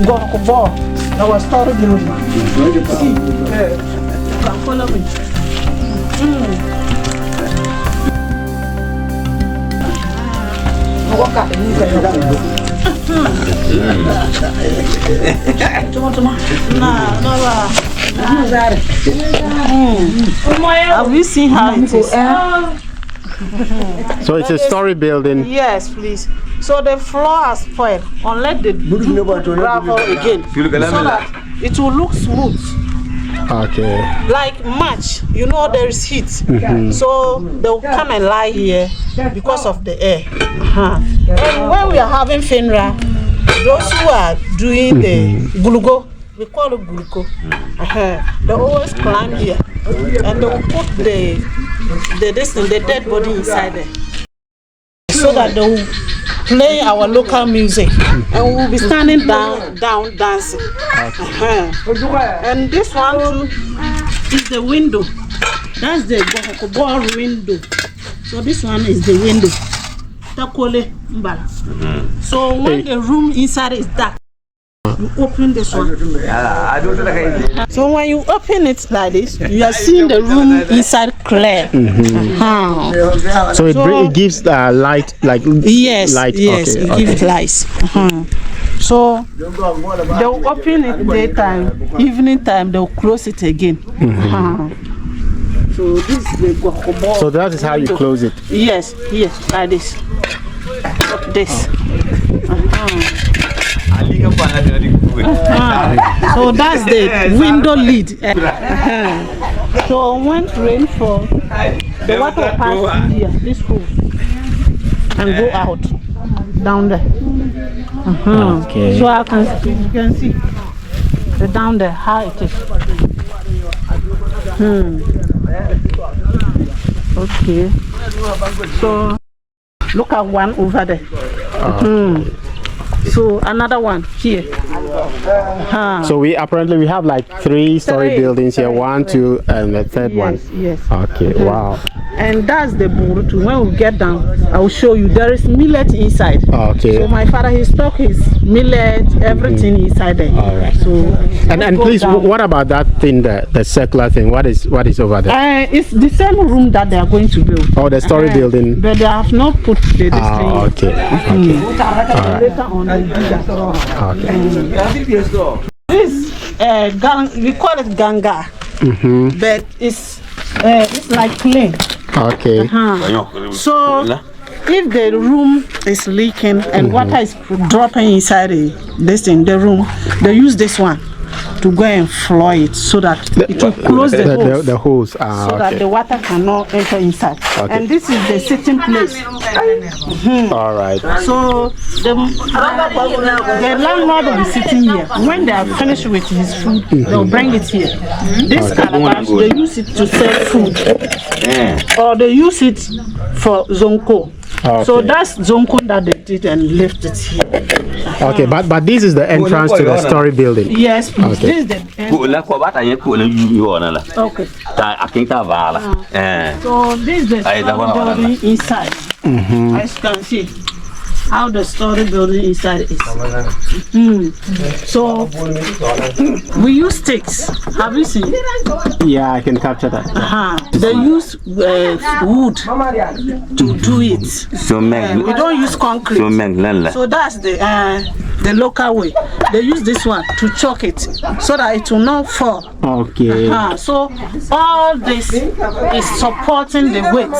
Gorko, our story building. See, follow me. Have you seen how it is? So it's a story building. Yes, please. So the floor has spoiled. Unless they do gravel again, so that it will look smooth. Okay. Like March, you know there is heat, so they will come and lie here because of the air. And when we are having FINRA, those who are doing the gulugo, we call it gulugo. They always climb here, and they will put the dead body inside there, so that they will play our local music, and we will be standing down dancing. And this one too is the window. That's the ball window. So this one is the window. So when the room inside is dark, you open this one. So when you open it like this, you are seeing the room inside clear. So it gives light, like light. Yes, okay, it gives light. So they'll open it daytime, evening time they'll close it again. So this is the guacamole. So that is how you close it. Yes, like this. This. So that's the window lid. So when rain falls, the water passes here, this hole, and go out down there. Okay. So you can see the down there how it is. Okay. So look at one over there. So another one here. So we apparently have like three-story buildings here, 1, 2, and the third one. Yes. Okay. Wow. And that's the burutu. When we get down, I will show you. There is millet inside. Okay. So my father, he stock his millet, everything inside there. All right. So and please, what about that thing, the circular thing? What is over there? It's the same room that they are going to build. Oh, the story building. But they have not put the okay. Later on, they do that. This we call it ganga, but it's like clay. Okay. So if the room is leaking and water is dropping inside the room, they use this one to go and floor it so that it will close the hose, so that the water cannot enter inside. And this is the sitting place. All right. So the landlord will be sitting here. When they are finished with his food, they'll bring it here. This calabash, they use it to sell food, or they use it for zonko. So that's zonko that they did and left it here. Okay, but this is the entrance to the story building. Yes, please. This is the entrance. Okay. So this is the story building inside. As you can see how the story building inside is. So we use sticks. Have you seen? Yeah, I can capture that. They use wood to do it. We don't use concrete. So that's the local way. They use this one to choke it so that it will not fall. Okay. So all this is supporting the weight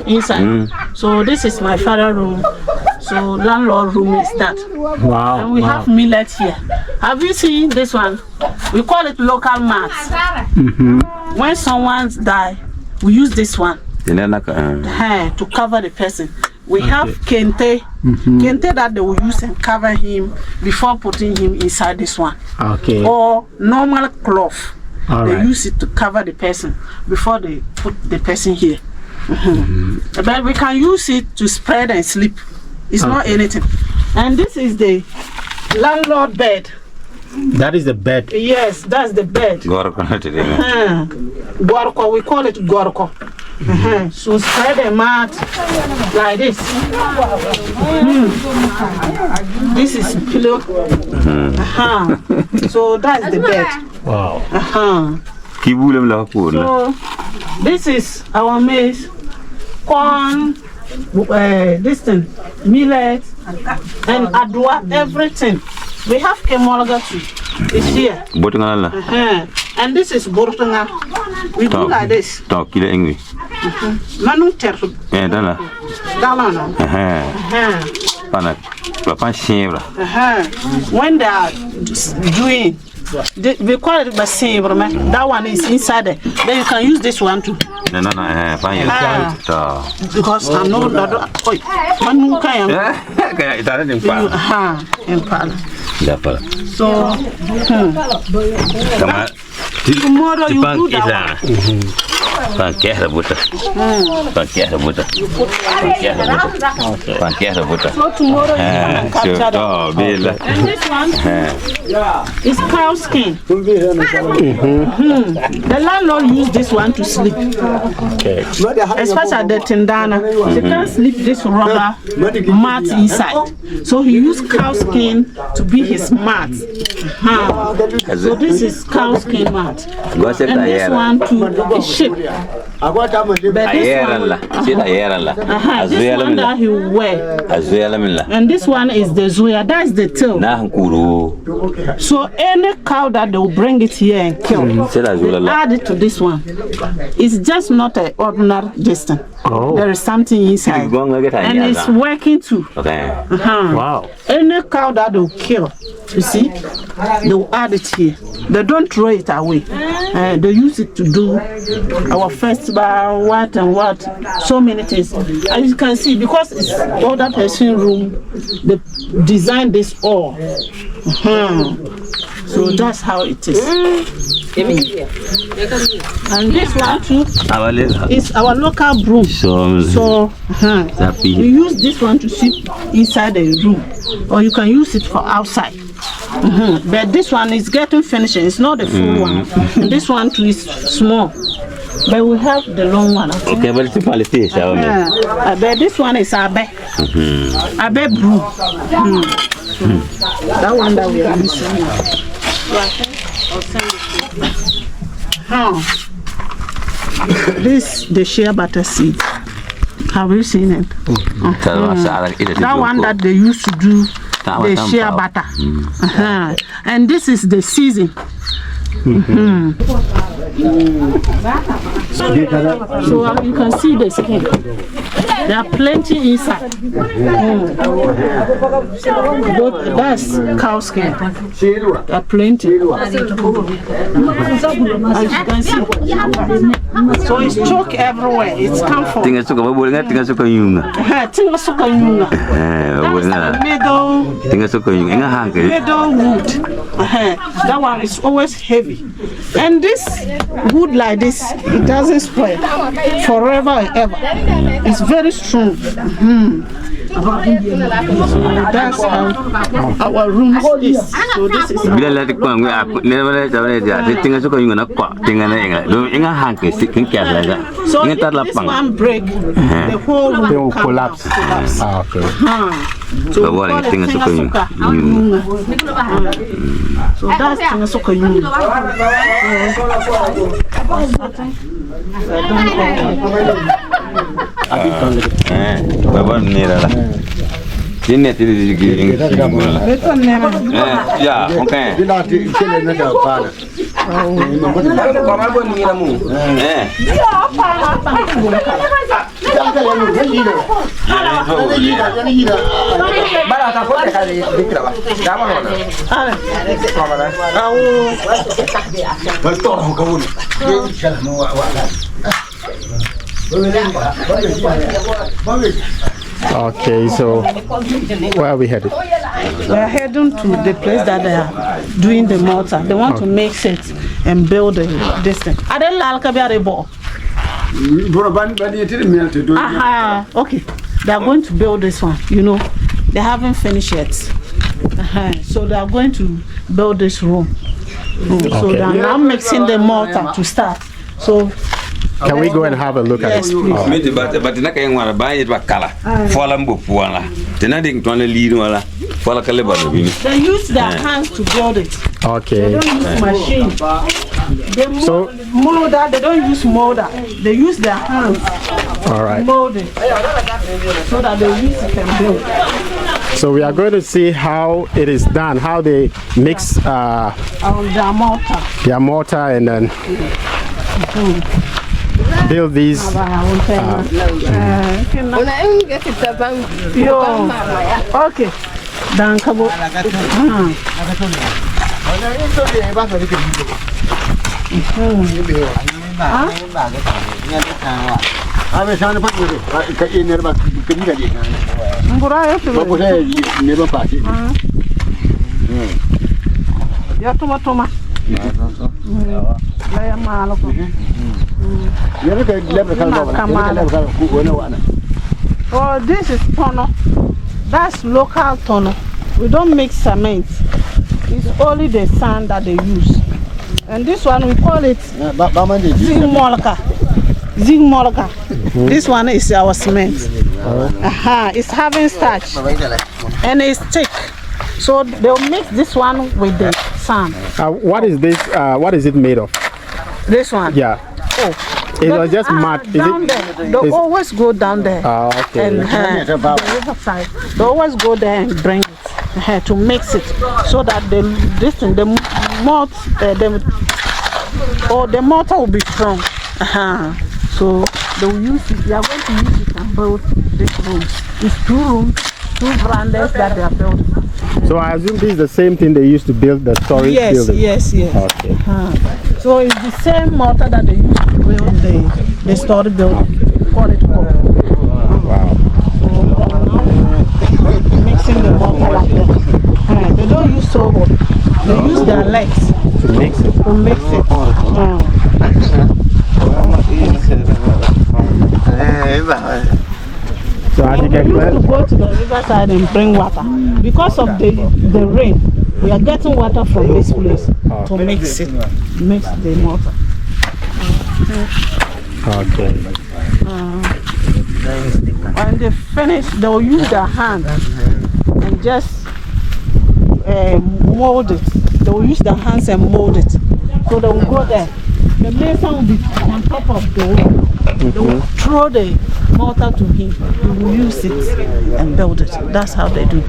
inside. So this is my father's room. So landlord room is that. Wow. And we have millet here. Have you seen this one? We call it local mats. When someone dies, we use this one to cover the person. We have kente that they will use and cover him before putting him inside this one. Okay. Or normal cloth. They right. use it to cover the person before they put the person here. But we can use it to spread and sleep. It's not anything. And this is the landlord bed. That is the bed. Yes, that's the bed. Gorko, we call it gorko. So spread the mat like this. This is pillow. So that's the bed. Wow. So this is our maize, corn, this thing, millet, and adwa, everything. We have kemolga too. It's here. And this is bortanga. We do like this. Talk in English. Manu terf. Dana. When they are doing, we call it basin, that one is inside there. Then you can use this one too. Because I know that. So tomorrow you do that one. Pancake butter. Pancake butter. Pancake butter. So tomorrow you can capture that. And this one is cow skin. The landlord used this one to sleep. Okay. Especially the tendana. She can't sleep this rubber mat inside. So he used cow skin to be his mat. So this is cow skin mat. And this one too is sheep. But this one, this one that he wear. And this one is the zuya, that's the tail. So any cow that they will bring it here and kill, they add it to this one. It's just not an ordinary distance. There is something inside. And it's working too. Wow. Any cow that they will kill, you see, they will add it here. They don't throw it away. They use it to do our festival, what and what, so many things. As you can see, because it's older person room, they designed this all. So that's how it is. And this one too is our local broom. So we use this one to sweep inside the room, or you can use it for outside. But this one is getting finished. It's not the full one. And this one too is small. But we have the long one. Okay, but it's quality. But this one is abe. Abe broom. That one that we are using now. This the shea butter seed. Have you seen it? That one that they used to do the shea butter. And this is the season. So you can see the skin. There are plenty inside. That's cow skin. There are plenty. As you can see. So it's chalk everywhere. It's comfort. That's the middle wood. That one is always heavy. And this wood like this, it doesn't spoil forever and ever. It's very strong. So that's how our room is. So this is it this one break, the whole room will collapse. Okay. So we call it Tingasuka. So that's Tingasuka Yunga. Yeah, okay. Okay, so where are we headed? We are heading to the place that they are doing the mortar. They want to mix it and build this thing. I don't like okay, they are going to build this one. You know, they haven't finished yet. So they are going to build this room. So they are now mixing the mortar to start. So Can we go and have a look Yes, at it? please. Me but na kay ngwana ba it ba kala. Fola mbopu wala. Tena ding twana lead wala. Fola kale ba no bi. They use their hands to build it. They Okay. don't use machine. They molder. They don't use molder. They use their hands All right. mold it so that they use it and build. So we are going to see how it is done, how they mix Their mortar. their mortar and then build these. Okay. Dan kabo. Mbura yote. Ya toma. La ya malo ko. Oh, this is tono. That's local tono. We don't mix cement. It's only the sand that they use. And this one we call it zigmolka. Zigmolka. This one is our cement. It's having starch and it's thick. So they'll mix this one with the sand. What is this? What is it made of? This one. Yeah. Oh. It was just mud. Is Down it? there. They always go down there. Okay. And the riverside. They always go there and bring it to mix it so that the mortar will be strong. So they will use it. They are going to use it and build this room. It's 2 rooms, 2 verandas that they are building. So I assume this is the same thing they used to build the storage building. Yes. Okay. So it's the same mortar that they use to build the storage building. Call it Kojo. Wow. So mixing the mortar like that. They don't use sobor. They use their legs To mix it. to mix it. So as you can We used clearly, to go to the riverside and bring water. Because of the rain, we are getting water from this place to mix the mortar. okay. When they finish, they will use their hand and just mold it. They will use their hands and mold it. So they will go there. The mason will be on top of the wall. They will throw the mortar to him. He will use it and build it. That's how they do.